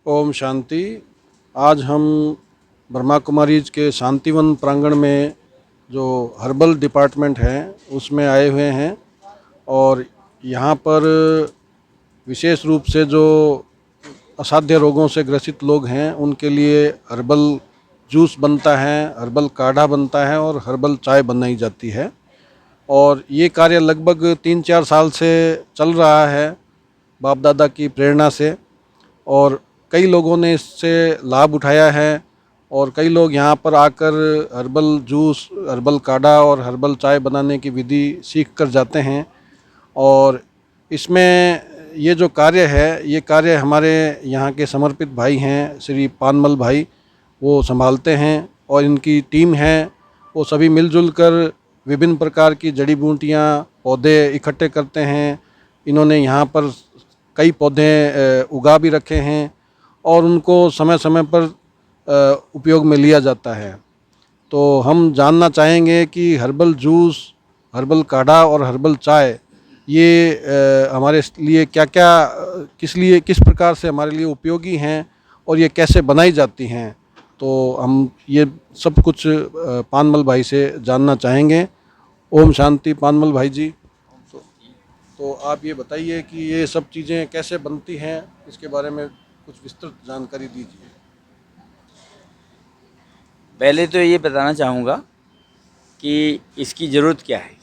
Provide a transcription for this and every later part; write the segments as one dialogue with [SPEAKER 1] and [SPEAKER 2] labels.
[SPEAKER 1] ओम शांति। आज हम ब्रह्मा कुमारीज के शांतिवन प्रांगण में जो हर्बल डिपार्टमेंट है उसमें आए हुए हैं और यहाँ पर विशेष रूप से जो असाध्य रोगों से ग्रसित लोग हैं उनके लिए हर्बल जूस बनता है, हर्बल काढ़ा बनता है और हर्बल चाय बनाई जाती है। और ये कार्य लगभग 3-4 साल से चल रहा है बाप दादा की प्रेरणा से, और कई लोगों ने इससे लाभ उठाया है और कई लोग यहाँ पर आकर हर्बल जूस, हर्बल काढ़ा और हर्बल चाय बनाने की विधि सीख कर जाते हैं। और इसमें ये जो कार्य है, ये कार्य हमारे यहाँ के समर्पित भाई हैं श्री पानमल भाई, वो संभालते हैं और इनकी टीम है, वो सभी मिलजुल कर विभिन्न प्रकार की जड़ी बूटियाँ, पौधे इकट्ठे करते हैं। इन्होंने यहाँ पर कई पौधे उगा भी रखे हैं और उनको समय समय पर उपयोग में लिया जाता है। तो हम जानना चाहेंगे कि हर्बल जूस, हर्बल काढ़ा और हर्बल चाय ये हमारे लिए क्या क्या, किस प्रकार से हमारे लिए उपयोगी हैं और ये कैसे बनाई जाती हैं। तो हम ये सब कुछ पानमल भाई से जानना चाहेंगे। ओम शांति पानमल भाई जी। तो आप ये बताइए कि ये सब चीज़ें कैसे बनती हैं, इसके बारे में कुछ विस्तृत जानकारी दीजिए।
[SPEAKER 2] पहले तो ये बताना चाहूँगा कि इसकी ज़रूरत क्या है।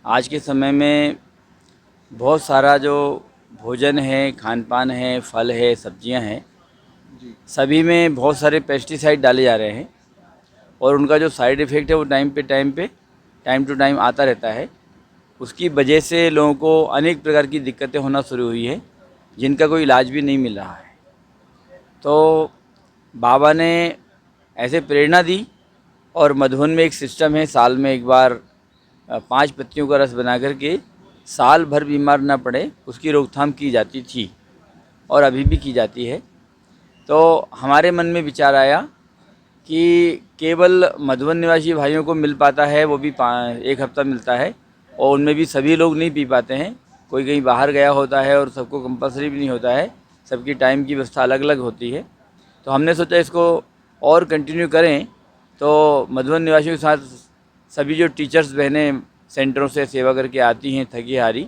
[SPEAKER 2] आज के समय में बहुत सारा जो भोजन है, खान पान है, फल है, सब्जियां हैं,
[SPEAKER 1] जी
[SPEAKER 2] सभी में बहुत सारे पेस्टिसाइड डाले जा रहे हैं और उनका जो साइड इफ़ेक्ट है वो टाइम टू टाइम आता रहता है। उसकी वजह से लोगों को अनेक प्रकार की दिक्कतें होना शुरू हुई है, जिनका कोई इलाज भी नहीं मिल रहा है। तो बाबा ने ऐसे प्रेरणा दी और मधुबन में एक सिस्टम है, साल में एक बार 5 पत्तियों का रस बना करके साल भर बीमार ना पड़े उसकी रोकथाम की जाती थी और अभी भी की जाती है। तो हमारे मन में विचार आया कि केवल मधुबन निवासी भाइयों को मिल पाता है, वो भी 1 हफ्ता मिलता है और उनमें भी सभी लोग नहीं पी पाते हैं। कोई कहीं बाहर गया होता है और सबको कंपलसरी भी नहीं होता है, सबकी टाइम की व्यवस्था अलग अलग होती है। तो हमने सोचा इसको और कंटिन्यू करें। तो मधुबन निवासियों के साथ सभी जो टीचर्स बहनें सेंटरों से सेवा करके आती हैं थकी हारी,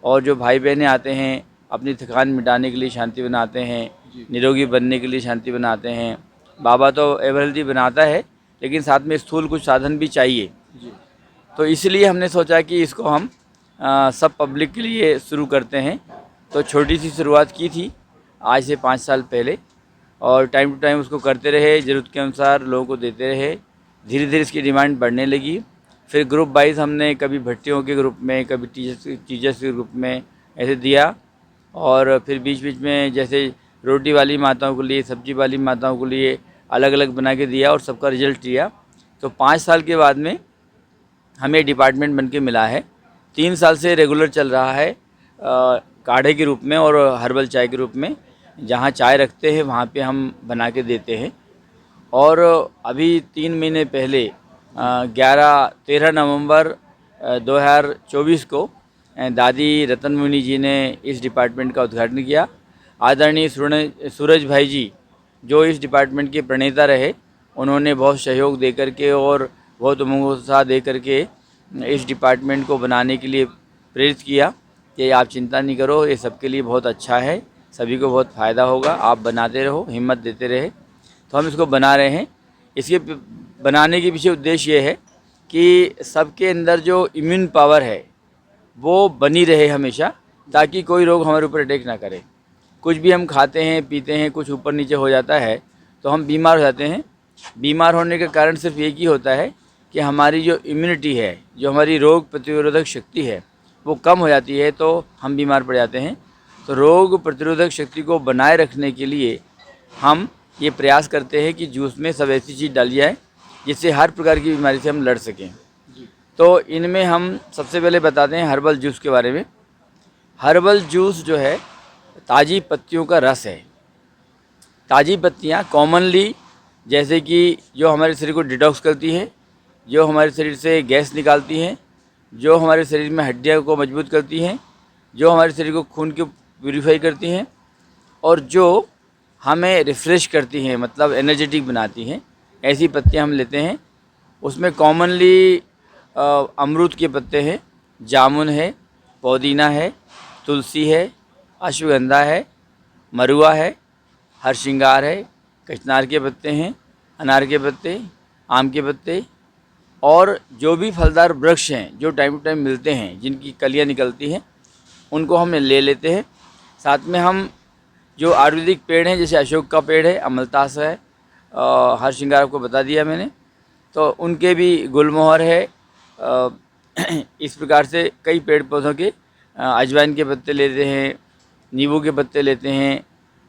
[SPEAKER 2] और जो भाई बहनें आते हैं अपनी थकान मिटाने के लिए शांति बनाते हैं, निरोगी बनने के लिए शांति बनाते हैं। बाबा तो एवर हेल्दी बनाता है, लेकिन साथ में स्थूल कुछ साधन भी चाहिए।
[SPEAKER 1] जी
[SPEAKER 2] तो इसलिए हमने सोचा कि इसको हम सब पब्लिक के लिए शुरू करते हैं। तो छोटी सी शुरुआत की थी आज से 5 साल पहले, और टाइम टू टाइम उसको करते रहे, ज़रूरत के अनुसार लोगों को देते रहे। धीरे धीरे इसकी डिमांड बढ़ने लगी। फिर ग्रुप वाइज हमने कभी भट्टियों के ग्रुप में, कभी टीचर्स के ग्रुप में ऐसे दिया, और फिर बीच बीच में जैसे रोटी वाली माताओं के लिए, सब्जी वाली माताओं के लिए अलग अलग बना के दिया और सबका रिजल्ट लिया। तो 5 साल के बाद में हमें डिपार्टमेंट बन के मिला है। 3 साल से रेगुलर चल रहा है काढ़े के रूप में और हर्बल चाय के रूप में। जहाँ चाय रखते हैं वहाँ पे हम बना के देते हैं। और अभी 3 महीने पहले 13 नवंबर 2024 को दादी रतन मुनि जी ने इस डिपार्टमेंट का उद्घाटन किया। आदरणीय सूरज भाई जी, जो इस डिपार्टमेंट के प्रणेता रहे, उन्होंने बहुत सहयोग दे करके और बहुत उत्साह दे करके इस डिपार्टमेंट को बनाने के लिए प्रेरित किया कि आप चिंता नहीं करो, ये सबके लिए बहुत अच्छा है, सभी को बहुत फ़ायदा होगा, आप बनाते रहो, हिम्मत देते रहे। तो हम इसको बना रहे हैं। इसके बनाने के पीछे उद्देश्य ये है कि सबके अंदर जो इम्यून पावर है वो बनी रहे हमेशा, ताकि कोई रोग हमारे ऊपर अटैक ना करे। कुछ भी हम खाते हैं, पीते हैं, कुछ ऊपर नीचे हो जाता है तो हम बीमार हो जाते हैं। बीमार होने का कारण सिर्फ एक ही होता है कि हमारी जो इम्यूनिटी है, जो हमारी रोग प्रतिरोधक शक्ति है, वो कम हो जाती है, तो हम बीमार पड़ जाते हैं। तो रोग प्रतिरोधक शक्ति को बनाए रखने के लिए हम ये प्रयास करते हैं कि जूस में सब ऐसी चीज़ डाली जाए जिससे हर प्रकार की बीमारी से हम लड़ सकें। तो इनमें हम सबसे पहले बताते हैं हर्बल जूस के बारे में। हर्बल जूस जो है ताज़ी पत्तियों का रस है। ताज़ी पत्तियाँ कॉमनली, जैसे कि जो हमारे शरीर को डिटॉक्स करती है, जो हमारे शरीर से गैस निकालती हैं, जो हमारे शरीर में हड्डियों को मजबूत करती हैं, जो हमारे शरीर को खून को प्यूरीफाई करती हैं, और जो हमें रिफ़्रेश करती हैं, मतलब एनर्जेटिक बनाती हैं, ऐसी पत्तियाँ हम लेते हैं। उसमें कॉमनली अमरूद के पत्ते हैं, जामुन है, पुदीना है, तुलसी है, अश्वगंधा है, मरुआ है, हरसिंगार है, कचनार के पत्ते हैं, अनार के पत्ते, आम के पत्ते और जो भी फलदार वृक्ष हैं जो टाइम टू टाइम मिलते हैं, जिनकी कलियाँ निकलती हैं, उनको हम ले लेते हैं। साथ में हम जो आयुर्वेदिक पेड़ हैं, जैसे अशोक का पेड़ है, अमलतास है, हरसिंगार आपको बता दिया मैंने, तो उनके भी गुलमोहर है। इस प्रकार से कई पेड़ पौधों के अजवाइन के पत्ते लेते हैं, नींबू के पत्ते लेते हैं।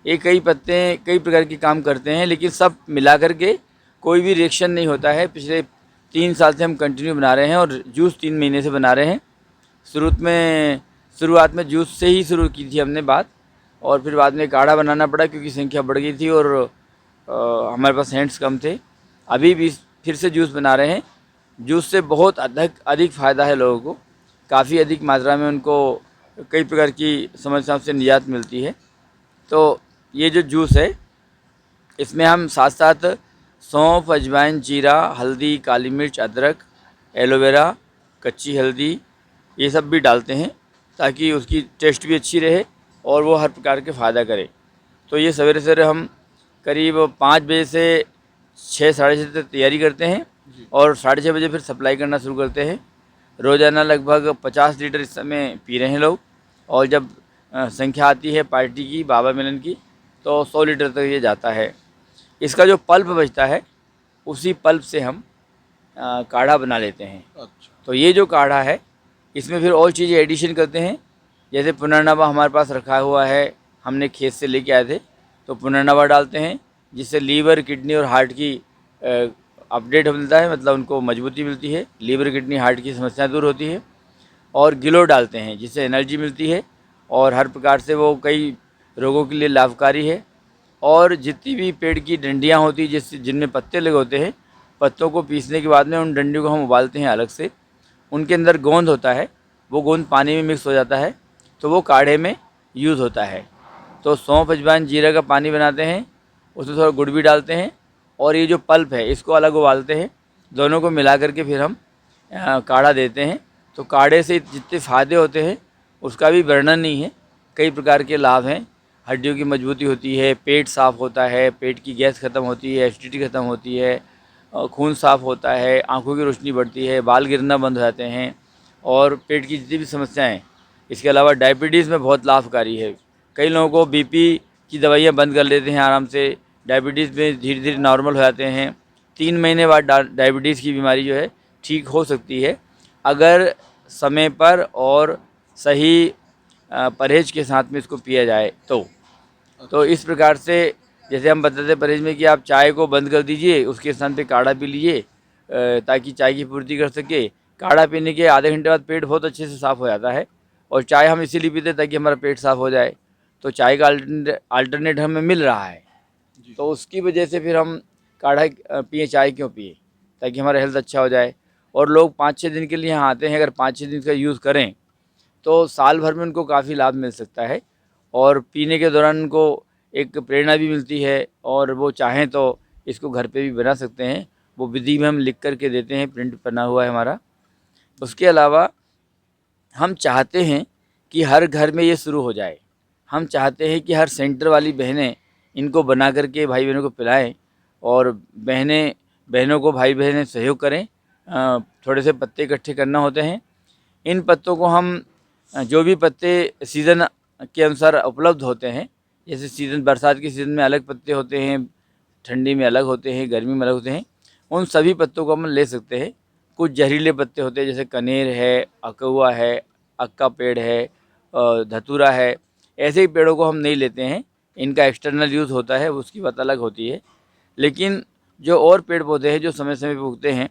[SPEAKER 2] ये कई पत्ते कई प्रकार के काम करते हैं, लेकिन सब मिला कर के कोई भी रिएक्शन नहीं होता है। पिछले 3 साल से हम कंटिन्यू बना रहे हैं और जूस 3 महीने से बना रहे हैं। शुरुआत में जूस से ही शुरू की थी हमने बात, और फिर बाद में काढ़ा बनाना पड़ा क्योंकि संख्या बढ़ गई थी और हमारे पास हैंड्स कम थे। अभी भी फिर से जूस बना रहे हैं। जूस से बहुत अधिक फ़ायदा है लोगों को, काफ़ी अधिक मात्रा में उनको कई प्रकार की समस्याओं से निजात मिलती है। तो ये जो जूस है, इसमें हम साथ साथ सौंफ, अजवाइन, जीरा, हल्दी, काली मिर्च, अदरक, एलोवेरा, कच्ची हल्दी, ये सब भी डालते हैं ताकि उसकी टेस्ट भी अच्छी रहे और वो हर प्रकार के फ़ायदा करे। तो ये सवेरे सवेरे हम करीब 5 बजे से 6 साढ़े 6 तक तैयारी करते हैं और 6:30 बजे फिर सप्लाई करना शुरू करते हैं। रोज़ाना लगभग 50 लीटर इस समय पी रहे हैं लोग, और जब संख्या आती है पार्टी की, बाबा मिलन की, तो 100 लीटर तक ये जाता है। इसका जो पल्प बचता है, उसी पल्प से हम काढ़ा बना लेते हैं।
[SPEAKER 1] अच्छा।
[SPEAKER 2] तो ये जो काढ़ा है, इसमें फिर और चीज़ें एडिशन करते हैं। जैसे पुनर्नवा हमारे पास रखा हुआ है, हमने खेत से लेके आए थे, तो पुनर्नवा डालते हैं जिससे लीवर, किडनी और हार्ट की अपडेट मिलता है, मतलब उनको मजबूती मिलती है, लीवर, किडनी, हार्ट की समस्याएं दूर होती है। और गिलो डालते हैं जिससे एनर्जी मिलती है और हर प्रकार से वो कई रोगों के लिए लाभकारी है। और जितनी भी पेड़ की डंडियाँ होती हैं जिनमें पत्ते लगे होते हैं, पत्तों को पीसने के बाद में उन डंडियों को हम उबालते हैं अलग से। उनके अंदर गोंद होता है, वो गोंद पानी में मिक्स हो जाता है, तो वो काढ़े में यूज़ होता है। तो सौंफ, अजवाइन, जीरा का पानी बनाते हैं, उसमें थोड़ा गुड़ भी डालते हैं और ये जो पल्प है इसको अलग उबालते हैं। दोनों को मिला करके फिर हम काढ़ा देते हैं। तो काढ़े से जितने फ़ायदे होते हैं उसका भी वर्णन नहीं है। कई प्रकार के लाभ हैं। हड्डियों की मजबूती होती है, पेट साफ़ होता है, पेट की गैस ख़त्म होती है, एसिडिटी ख़त्म होती है, खून साफ़ होता है, आँखों की रोशनी बढ़ती है, बाल गिरना बंद हो जाते हैं और पेट की जितनी भी समस्याएं। इसके अलावा डायबिटीज़ में बहुत लाभकारी है। कई लोगों को बीपी की दवाइयाँ बंद कर लेते हैं आराम से, डायबिटीज़ में धीरे धीरे नॉर्मल हो जाते हैं। 3 महीने बाद डायबिटीज़ की बीमारी जो है ठीक हो सकती है, अगर समय पर और सही परहेज़ के साथ में इसको पिया जाए तो इस प्रकार से जैसे हम बताते हैं परहेज़ में कि आप चाय को बंद कर दीजिए, उसके स्थान पे काढ़ा पी लीजिए ताकि चाय की पूर्ति कर सके। काढ़ा पीने के आधे घंटे बाद पेट बहुत अच्छे से साफ़ हो जाता है, और चाय हम इसीलिए पीते हैं ताकि हमारा पेट साफ़ हो जाए। तो चाय का अल्टरनेट हमें मिल रहा है, तो उसकी वजह से फिर हम काढ़ा पिए। चाय क्यों पिए? ताकि हमारा हेल्थ अच्छा हो जाए। और लोग 5-6 दिन के लिए यहाँ आते हैं, अगर 5-6 दिन का यूज़ करें तो साल भर में उनको काफ़ी लाभ मिल सकता है, और पीने के दौरान उनको एक प्रेरणा भी मिलती है, और वो चाहें तो इसको घर पे भी बना सकते हैं। वो विधि में हम लिख कर के देते हैं, प्रिंट बना हुआ है हमारा। उसके अलावा हम चाहते हैं कि हर घर में ये शुरू हो जाए। हम चाहते हैं कि हर सेंटर वाली बहनें इनको बना कर के भाई बहनों को पिलाएं, और बहनों को भाई बहनें सहयोग करें। थोड़े से पत्ते इकट्ठे करना होते हैं। इन पत्तों को हम जो भी पत्ते सीज़न के अनुसार उपलब्ध होते हैं, जैसे सीज़न बरसात के सीज़न में अलग पत्ते होते हैं, ठंडी में अलग होते हैं, गर्मी में अलग होते हैं, उन सभी पत्तों को हम ले सकते हैं। कुछ जहरीले पत्ते होते हैं, जैसे कनेर है, अकहुआ है, अक्का पेड़ है, धतूरा है, ऐसे ही पेड़ों को हम नहीं लेते हैं। इनका एक्सटर्नल यूज़ होता है, उसकी बात अलग होती है। लेकिन जो और पेड़ पौधे हैं जो समय समय पर उगते हैं,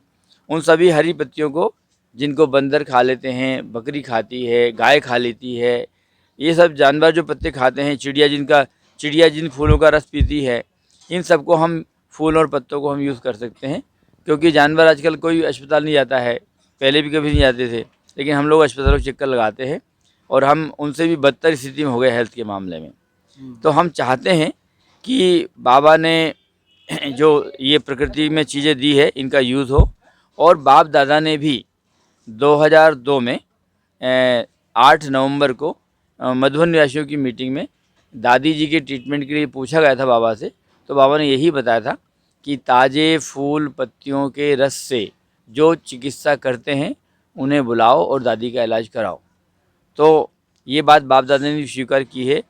[SPEAKER 2] उन सभी हरी पत्तियों को, जिनको बंदर खा लेते हैं, बकरी खाती है, गाय खा लेती है, ये सब जानवर जो पत्ते खाते हैं, चिड़िया जिन फूलों का रस पीती है, इन सबको हम फूल और पत्तों को हम यूज़ कर सकते हैं। क्योंकि जानवर आजकल कोई अस्पताल नहीं जाता है, पहले भी कभी नहीं जाते थे, लेकिन हम लोग अस्पतालों के चक्कर लगाते हैं और हम उनसे भी बदतर स्थिति में हो गए हेल्थ के मामले में। तो हम चाहते हैं कि बाबा ने जो ये प्रकृति में चीज़ें दी है इनका यूज़ हो। और बाप दादा ने भी 2002 में 8 नवंबर को मधुबन निवासियों की मीटिंग में दादी जी के ट्रीटमेंट के लिए पूछा गया था बाबा से, तो बाबा ने यही बताया था कि ताज़े फूल पत्तियों के रस से जो चिकित्सा करते हैं उन्हें बुलाओ और दादी का इलाज कराओ। तो ये बात बाप दादा ने स्वीकार की है।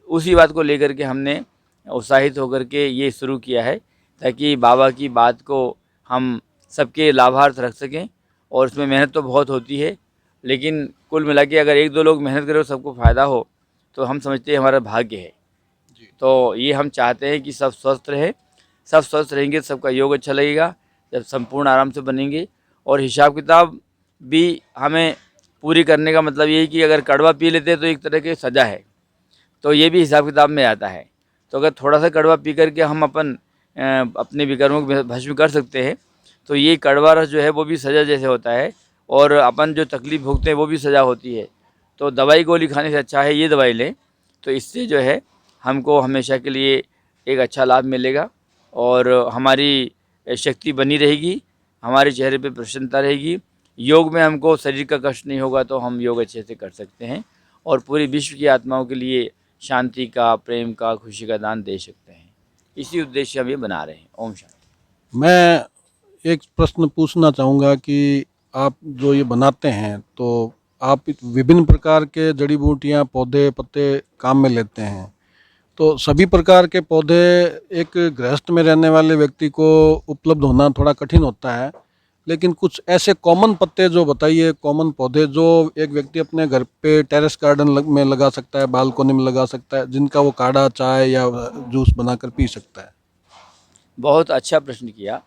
[SPEAKER 2] उसी बात को लेकर के हमने उत्साहित होकर के ये शुरू किया है, ताकि बाबा की बात को हम सबके लाभार्थ रख सकें। और इसमें मेहनत तो बहुत होती है, लेकिन कुल मिला के अगर एक दो लोग मेहनत करें और सबको फ़ायदा हो तो हम समझते हैं हमारा भाग्य है। तो ये हम चाहते हैं कि सब स्वस्थ रहे। सब स्वस्थ रहेंगे तो सबका योग अच्छा लगेगा, जब संपूर्ण आराम से बनेंगे। और हिसाब किताब भी हमें पूरी करने का मतलब ये है कि अगर कड़वा पी लेते हैं तो एक तरह की सज़ा है, तो ये भी हिसाब किताब में आता है। तो अगर थोड़ा सा कड़वा पी करके हम अपने विकर्मों को भस्म कर सकते हैं, तो ये कड़वा रस जो है वो भी सज़ा जैसे होता है, और अपन जो तकलीफ़ भोगते हैं वो भी सज़ा होती है। तो दवाई गोली खाने से अच्छा है ये दवाई लें, तो इससे जो है हमको हमेशा के लिए एक अच्छा लाभ मिलेगा और हमारी शक्ति बनी रहेगी, हमारे चेहरे पे प्रसन्नता रहेगी। योग में हमको शरीर का कष्ट नहीं होगा तो हम योग अच्छे से कर सकते हैं और पूरे विश्व की आत्माओं के लिए शांति का, प्रेम का, खुशी का दान दे सकते हैं। इसी उद्देश्य से हम ये बना रहे हैं। ओम शांति।
[SPEAKER 1] मैं एक प्रश्न पूछना चाहूँगा कि आप जो ये बनाते हैं तो आप विभिन्न प्रकार के जड़ी बूटियाँ, पौधे, पत्ते काम में लेते हैं, तो सभी प्रकार के पौधे एक गृहस्थ में रहने वाले व्यक्ति को उपलब्ध होना थोड़ा कठिन होता है, लेकिन कुछ ऐसे कॉमन पत्ते जो बताइए, कॉमन पौधे जो एक व्यक्ति अपने घर पे टेरेस गार्डन में लगा सकता है, बालकोनी में लगा सकता है, जिनका वो काढ़ा, चाय या जूस बनाकर पी सकता है।
[SPEAKER 2] बहुत अच्छा प्रश्न किया।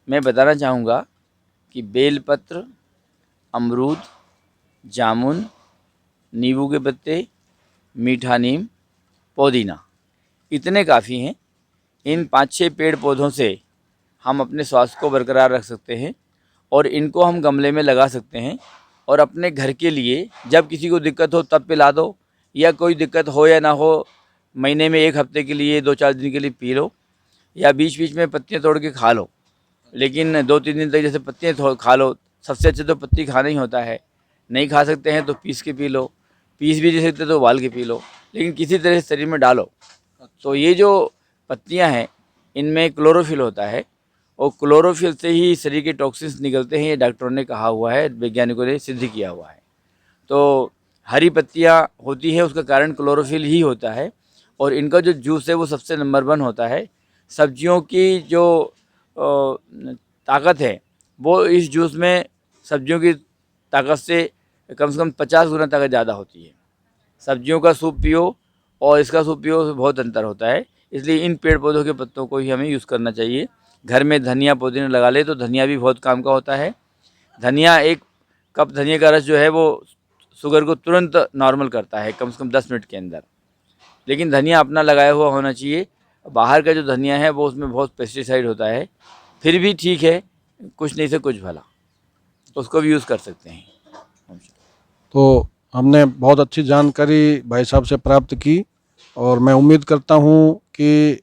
[SPEAKER 2] मैं बताना चाहूँगा कि बेलपत्र, अमरूद, जामुन, नींबू के पत्ते, मीठा नीम, पुदीना, इतने काफ़ी हैं। इन 5-6 पेड़ पौधों से हम अपने स्वास्थ्य को बरकरार रख सकते हैं और इनको हम गमले में लगा सकते हैं। और अपने घर के लिए जब किसी को दिक्कत हो तब पिला दो, या कोई दिक्कत हो या ना हो, महीने में 1 हफ्ते के लिए, 2-4 दिन के लिए पी लो, या बीच बीच में पत्तियाँ तोड़ के खा लो। लेकिन 2-3 दिन तक जैसे पत्तियाँ खा लो, सबसे अच्छा तो पत्ती खाना ही होता है। नहीं खा सकते हैं तो पीस के पी लो, पीस भी नहीं सकते तो उबाल के पी लो, लेकिन किसी तरह से शरीर में डालो। तो ये जो पत्तियाँ हैं इनमें क्लोरोफिल होता है, और क्लोरोफिल से ही शरीर के टॉक्सिन्स निकलते हैं, ये डॉक्टरों ने कहा हुआ है, वैज्ञानिकों ने सिद्ध किया हुआ है। तो हरी पत्तियाँ होती है उसका कारण क्लोरोफिल ही होता है, और इनका जो जूस है वो सबसे नंबर 1 होता है। सब्जियों की जो ताकत है वो इस जूस में सब्जियों की ताकत से कम 50 गुना ताकत ज़्यादा होती है। सब्जियों का सूप पियो और इसका सूप पियो तो बहुत अंतर होता है। इसलिए इन पेड़ पौधों के पत्तों को ही हमें यूज़ करना चाहिए। घर में धनिया पुदीना लगा ले तो धनिया भी बहुत काम का होता है। धनिया, 1 कप धनिया का रस जो है वो शुगर को तुरंत नॉर्मल करता है कम से कम 10 मिनट के अंदर। लेकिन धनिया अपना लगाया हुआ होना चाहिए। बाहर का जो धनिया है वो उसमें बहुत पेस्टिसाइड होता है। फिर भी ठीक है, कुछ नहीं से कुछ भला, उसको भी यूज़ कर सकते हैं।
[SPEAKER 1] तो हमने बहुत अच्छी जानकारी भाई साहब से प्राप्त की, और मैं उम्मीद करता हूँ कि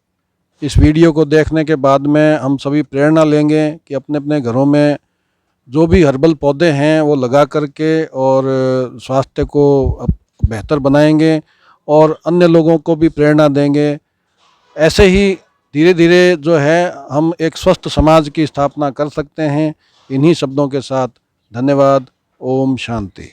[SPEAKER 1] इस वीडियो को देखने के बाद में हम सभी प्रेरणा लेंगे कि अपने अपने घरों में जो भी हर्बल पौधे हैं वो लगा करके और स्वास्थ्य को बेहतर बनाएंगे और अन्य लोगों को भी प्रेरणा देंगे। ऐसे ही धीरे धीरे जो है हम एक स्वस्थ समाज की स्थापना कर सकते हैं। इन्हीं शब्दों के साथ धन्यवाद। ओम शांति।